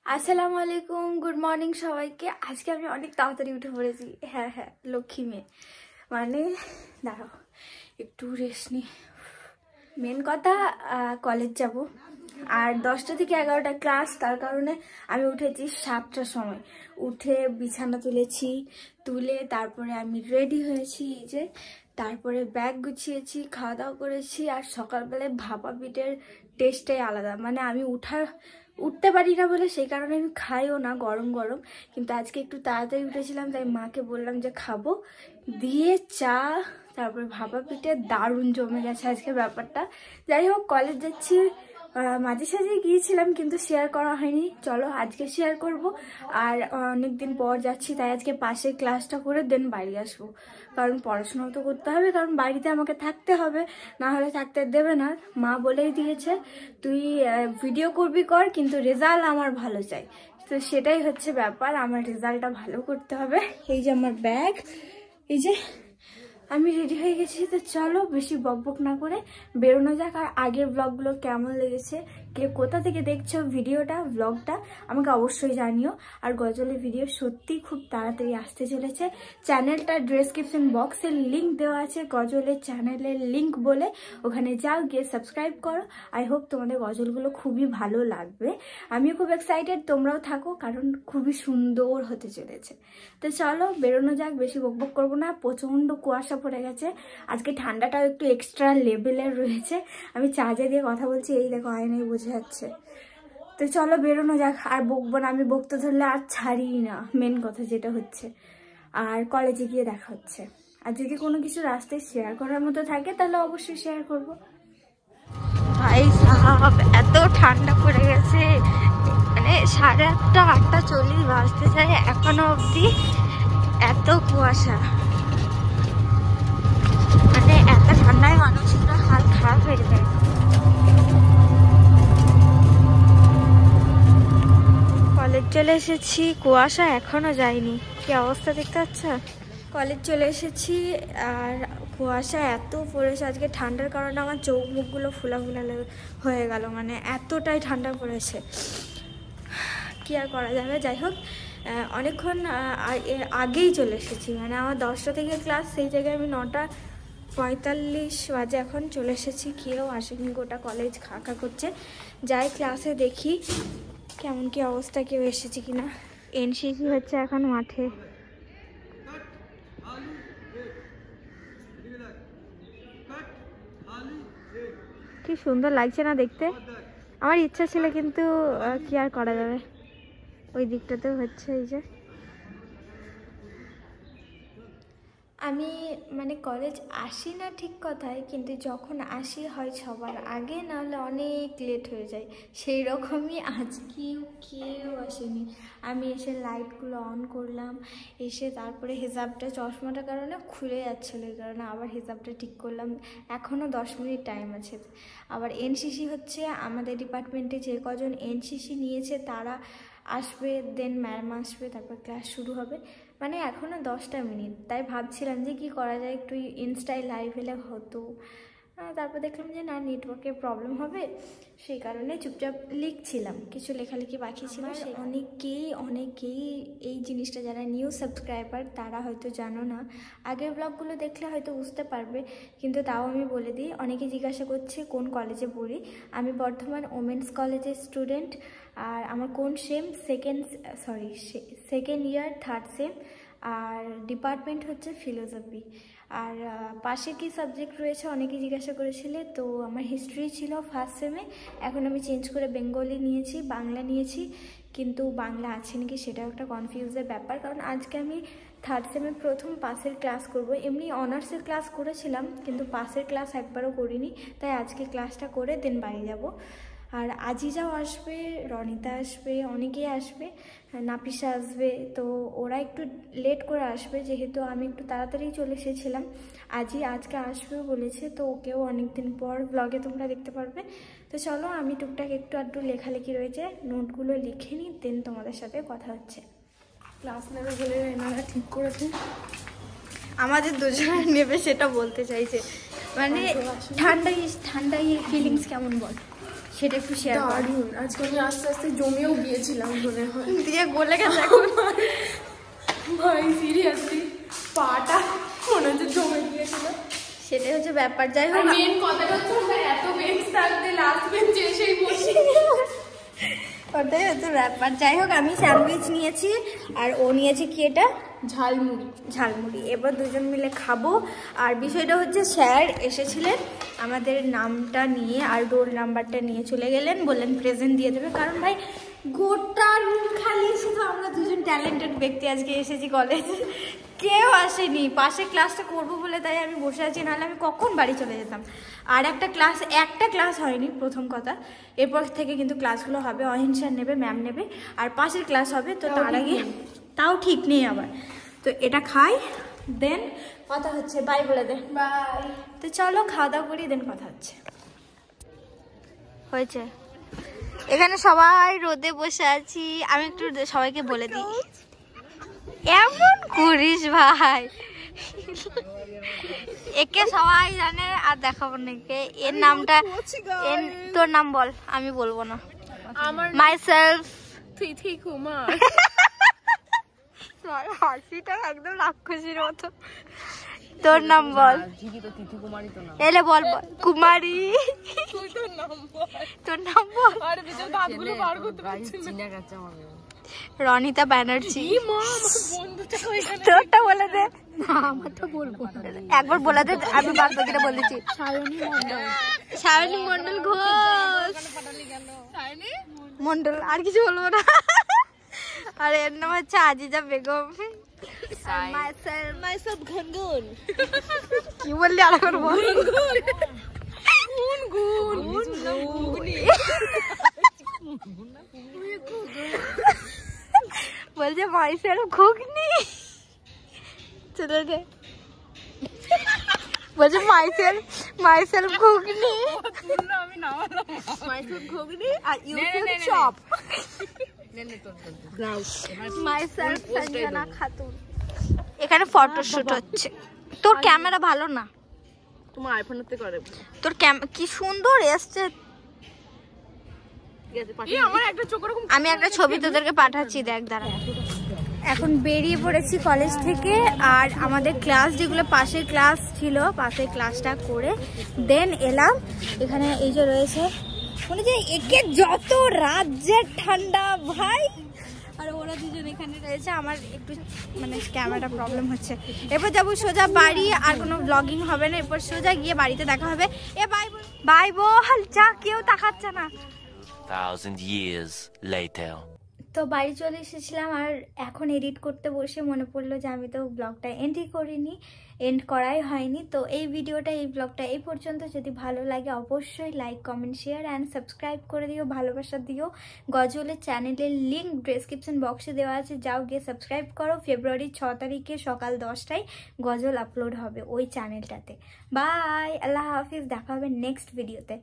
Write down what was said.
আসসালামু আলাইকুম, good morning সবাইকে। আজকে আমি অনেক তাড়াতাড়ি উঠে পড়েছি। হ্যাঁ, লক্ষ্মী মেয়ে। মানে দাঁড়াও একটু রেস্ট নি। মেন কথা, কলেজ যাব আর 10টা থেকে 11টা ক্লাস। তার কারণে আমি উঠেছি 7টার সময়। উঠে বিছানা তুলে তারপরে আমি রেডি হয়েছি, এই যে। তারপরে ব্যাগ গুছিয়েছি, খাওয়া দাওয়া করেছি। আর সকালবেলায় ভাপা পিঠের টেস্টটাই আলাদা। মানে আমি উঠতে পারি না বলে সেই কারণে আমি খাইও না গরম গরম। কিন্তু আজকে একটু তাড়াতাড়ি উঠেছিলাম, তাই মাকে বললাম যে খাবো, দিয়ে চা, তারপরে ভাপা পিঠে। দারুণ জমে গেছে আজকে ব্যাপারটা। যাই হোক, কলেজ যাচ্ছি। মাঝে সাঝে গিয়েছিলাম কিন্তু শেয়ার করা হয়নি। চলো আজকে শেয়ার করব। আর অনেকদিন পর যাচ্ছি, তাই আজকে পাশে ক্লাসটা করে দেন বাড়ি আসবো। কারণ পড়াশোনাও তো করতে হবে, কারণ বাড়িতে আমাকে থাকতে হবে, না হলে থাকতে দেবে না। মা বলেই দিয়েছে তুই ভিডিও করবি কর, কিন্তু রেজাল্ট আমার ভালো চাই। তো সেটাই হচ্ছে ব্যাপার, আমার রেজাল্টটা ভালো করতে হবে। এই যে আমার ব্যাগ, এই যে আমি রেডি হয়ে গেছি। তো চলো বেশি বকবক না করে বেরোনো যাক। আর আগের ব্লগগুলো কেমন লেগেছে, কে কোথা থেকে দেখছো ব্লগটা আমাকে অবশ্যই জানিও। আর গজলের ভিডিও সত্যি খুব তাড়াতাড়ি আসতে চলেছে। চ্যানেলটা ডেসক্রিপশন বক্সে লিঙ্ক দেওয়া আছে, গজলের চ্যানেলের লিঙ্ক বলে, ওখানে যাও, গিয়ে সাবস্ক্রাইব করো। আই হোপ তোমাদের গজলগুলো খুবই ভালো লাগবে। আমিও খুব এক্সাইটেড, তোমরাও থাকো, কারণ খুবই সুন্দর হতে চলেছে। তো চলো বেরোনো যাক, বেশি বকবক করবো না। প্রচন্ড কুয়াশা পড়ে গেছে আজকে, ঠান্ডাটাও একটু এক্সট্রা লেভেলের রয়েছে। আমি চার্জে দিয়ে কথা বলছি, এই দেখো আয়নায় বোঝা যাচ্ছে। তো চলো বেরোনো যাক। আর বকবো না, আমি বকতে ধরলে আর ছাড়ি না, মেন কথা যেটা হচ্ছে। আর কলেজে গিয়ে দেখা হচ্ছে। আর যদি কোনো কিছু রাস্তায় শেয়ার করার মতো থাকে তাহলে অবশ্যই শেয়ার করবো। ভাই সাহাব, এত ঠান্ডা পড়ে গেছে। মানে 8:30 8:40 বাজতে যায়, এখনো অবধি এত কুয়াশা। মানে এত ঠান্ডায় মানুষ পুরো হাত খারাপ হয়ে যায়। কলেজ চলে এসেছি, কুয়াশা এখনো যায়নি। কি অবস্থা দেখতে পাচ্ছ? কলেজ চলে এসেছি আর কুয়াশা এত পড়েছে আজকে। ঠান্ডার কারণে আমার চোখ মুখগুলো ফুলা হয়ে গেল, মানে এতটাই ঠান্ডা পড়েছে। কি আর করা যাবে। যাই হোক, অনেকক্ষণ আগেই চলে এসেছি। মানে আমার 10টা থেকে ক্লাস, সেই জায়গায় আমি 9:45 বাজে এখন চলে এসেছি। কেউ আসেনি, গোটা কলেজ খা করছে। যাই ক্লাসে দেখি কেমন কি অবস্থা, কেউ এসেছে কিনা। এনসিসি হচ্ছে এখন মাঠে। কি সুন্দর লাগছে না দেখতে? আমার ইচ্ছা ছিল, কিন্তু কি আর করা যাবে। ওই দিকটাতেও হচ্ছে, এই যে। আমি মানে কলেজ আসি না ঠিক কথাই, কিন্তু যখন আসি হয় সবার আগে, নাহলে অনেক লেট হয়ে যায়। সেই রকমই আজকেও কেউ আসেনি। আমি এসে লাইটগুলো অন করলাম, এসে তারপরে হিজাবটা, চশমাটার কারণে খুলে যাচ্ছিলো, এই কারণে আবার হিজাবটা ঠিক করলাম। এখনও 10 মিনিট টাইম আছে। আবার এনসিসি হচ্ছে আমাদের ডিপার্টমেন্টে, যে কজন এনসিসি নিয়েছে তারা আসবে, দেন ম্যাম আসবে, তারপর ক্লাস শুরু হবে। মানে এখনও 10টা মিনিট। তাই ভাবছিলাম যে কি করা যায়, একটু ইনস্টায় লাইভ এলে হতো। তারপর দেখলাম যে না, নেটওয়ার্কের প্রবলেম হবে, সেই কারণে চুপচাপ লিখছিলাম। কিছু লেখালেখি বাকি ছিল। অনেকেই এই জিনিসটা, যারা নিউ সাবস্ক্রাইবার তারা হয়তো জানো না। আগের ব্লগগুলো দেখলে হয়তো বুঝতে পারবে, কিন্তু তাও আমি বলে দিই। অনেকে জিজ্ঞাসা করছে কোন কলেজে পড়ি। আমি বর্ধমান ওমেন্স কলেজের স্টুডেন্ট। আর আমার কোন সেকেন্ড ইয়ার 3rd সেম। আর ডিপার্টমেন্ট হচ্ছে ফিলোসফি। আর পাশে কি সাবজেক্ট রয়েছে অনেকে জিজ্ঞাসা করেছিলে। তো আমার হিস্ট্রি ছিল 1st সেমে, এখন আমি চেঞ্জ করে বেঙ্গলি নিয়েছি, বাংলা নিয়েছি। কিন্তু বাংলা আছে নাকি সেটাও একটা কনফিউজের ব্যাপার, কারণ আজকে আমি 3rd সেমে প্রথম পাসের ক্লাস করব। এমনি অনার্সের ক্লাস করেছিলাম, কিন্তু পাসের ক্লাস একবারও করিনি। তাই আজকে ক্লাসটা করে দেন বাড়ি যাব। আর আজিজাও আসবে, রনিতা আসবে, অনেকেই আসবে, নাপিসা আসবে। তো ওরা একটু লেট করে আসবে, যেহেতু আমি একটু তাড়াতাড়ি চলে এসেছিলাম। আজকে আসবেও বলেছে, তো ওকেও অনেকদিন পর ব্লগে তোমরা দেখতে পারবে। তো চলো, আমি টুকটাক একটু আধটু লেখালেখি রয়েছে, নোটগুলো লিখে নিই, দেন তোমাদের সাথে কথা হচ্ছে। ক্লাস নেবে বলে এনারা ঠিক করেছে, আমাদের দুজনে নেবে সেটা বলতে চাইছে। মানে ঠান্ডায় ফিলিংস কেমন বল? সেটা একটু শেয়ার করুন। আজকে আমি আস্তে আস্তে জমেও গিয়েছিলাম মনে হয়, দিয়ে গলে গেছে এখন। ভাই সিরিয়াসলি পাটা মনে হচ্ছে জমে গিয়েছিল। সেটাই হচ্ছে ব্যাপার। যাই হোক, মেন কথাটা হচ্ছে আমরা এত বেঞ্চ থাকতে লাস্ট বেঞ্চে এসেই বসি, ওটাই হচ্ছে ব্যাপার। যাই হোক, আমি স্যান্ডউইচ নিয়েছি আর ও নিয়েছে কি এটা ঝালমুড়ি। এবার দুজন মিলে খাবো। আর বিষয়টা হচ্ছে স্যার এসেছিলেন আমাদের নামটা নিয়ে আর রোল নাম্বারটা নিয়ে চলে গেলেন, বললেন প্রেজেন্ট দিয়ে দেবে। কারণ ভাই গোটা রুম খালি, শুধু আমরা দুজন ট্যালেন্টেড ব্যক্তি আজকে এসেছি কলেজে, কেউ আসেনি। পাশে ক্লাসটা করবো বলে তাই আমি বসে আছি, নাহলে আমি কখন বাড়ি চলে যেতাম। আর একটা ক্লাস হয়নি প্রথম কথা, এরপর থেকে কিন্তু ক্লাসগুলো হবে। অহিংসা নেবে, ম্যাম নেবে, আর পাশের ক্লাস হবে। তো তার আগে তাও ঠিক নেই আবার। তো এটা খাই, দেন কথা হচ্ছে। বাই বলে দে। বাই। তো চলো খাওয়া দাওয়া করি, দেন কথা হচ্ছে। হয়েছে, এখানে সবাই রোদে বসে আছি। আমি একটু সবাইকে বলে দিই, এমন করিস ভাই, একে সবাই জানে আর দেখাবো না। এর নামটা, তোর নাম বল, আমি বলবো না। আমার মাইসেলফ তিথি কুমার। হাসিটা একদম রাক্ষসীর মতো। তোর নাম বল। এলে বল কুমারী। তোর নাম বল। রনিতা ব্যানার্জি। তোরটা বলে দে। একবার বলে দে, আমি বাদ বাকিটা বলেছি। সায়নী মন্ডল ঘোষ মন্ডল, আর কিছু বলবো না। আর এর নাম হচ্ছে আজিজা বেগম। কি বললি আর একবার বল। বলছে মাইসেলফ ঘুগনি। চলে রে, বলছে মাইসেলফ ঘুগনি। ঘুগনি আর ইউসুফ চপ। মাইসেলফ সঞ্জনা খাতুন। এখানে ফটোশুট হচ্ছে। তোর ক্যামেরা ভালো না, তোমার আইফোনতে করে। তোর কি সুন্দর এসছে। আমি একটা ছবি তোদেরকে পাঠাচ্ছি, দেখ দাঁড়া। এখন বেরিয়ে পড়েছি কলেজ থেকে। আর আমাদের ক্লাস যেগুলো পাশের ক্লাস ছিল, পাশের ক্লাসটা করে দেন এলাম এখানে। এই যে রয়েছে, মানে যে একে যত রাজ্যের ঠান্ডা ভাই। আর ওরা দুজন এখানে রয়েছে। আমার একটু মানে ক্যামেরাটা প্রবলেম হচ্ছে। এরপর যাবো সোজা বাড়ি, আর কোনো ব্লগিং হবে না। এরপর সোজা গিয়ে বাড়িতে দেখা হবে। বাই বল, যা, কেউ তাকাচ্ছে না। 1,000 years later. তো বাড়ি চলে এসেছিলাম। আর এখন এডিট করতে বসে মনে পড়লো যে আমি তো ব্লগটা এন্ড করাই হয়নি। তো এই ব্লগটা এই পর্যন্ত। যদি ভালো লাগে অবশ্যই like, comment, share and subscribe করে দিও, ভালোবাসা দিও। গজলের চ্যানেলের লিঙ্ক ডেসক্রিপশন বক্সে দেওয়া আছে, যাও গিয়ে সাবস্ক্রাইব করো। ফেব্রুয়ারি 6 তারিখে সকাল 10টায় গজল আপলোড হবে ওই চ্যানেলটাতে। বাই, আল্লাহ হাফিজ, দেখা হবে নেক্সট ভিডিওতে।